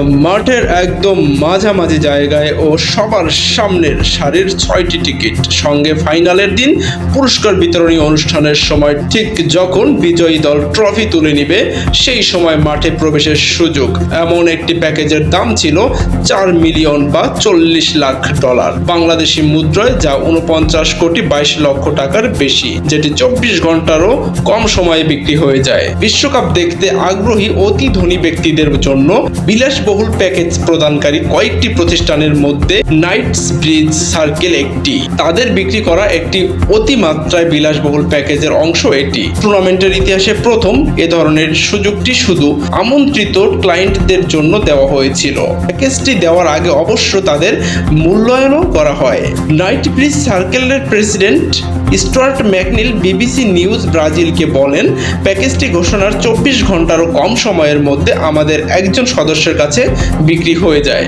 মাঠের একদম মাঝামাঝি জায়গায় ও সবার সামনের সারির 6টি টিকিট, সঙ্গে ফাইনালের দিন পুরস্কার বিতরণী অনুষ্ঠানের সময় ঠিক যখন বিজয়ী দল ট্রফি তুলে নিবে সেই সময় মাঠে প্রবেশের সুযোগ। এমন একটি প্যাকেজের দাম ছিল 4 মিলিয়ন বা $40 লাখ, বাংলাদেশি মুদ্রায়, যা 49 কোটি 22 লক্ষ টাকার বেশি, যেটি 24 ঘন্টারও কম সময়ে বিক্রি হয়ে যায়। বিশ্বকাপ দেখতে আগ্রহী অতি ধনী ব্যক্তিদের জন্য বিলাসবহুল প্যাকেজ প্রদানকারী কয়েকটি প্রতিষ্ঠানের মধ্যে নাইটস ব্রিজ সার্কেল একটি। তাদের বিক্রি করা একটি অতিমাত্রায় বিলাসবহুল প্যাকেজের অংশ এটি। টুর্নামেন্টের ইতিহাসে প্রথম এ ধরনের সুযোগটি শুধু আমন্ত্রিত ক্লায়েন্টদের জন্য দেওয়া হয়েছিল। প্যাকেজটি দেওয়ার আগে অবশ্য তাদের মূল্যায়নও করা হয়। নাইট ব্রিজ সার্কেলের president Stuart McNeil BBC news ব্রাজিলকে বলেন, প্যাকেজটি ঘোষণার 24 ঘন্টারও কম সময়ের মধ্যে আমাদের একজন সদস্যের কাছে বিক্রি হয়ে যায়।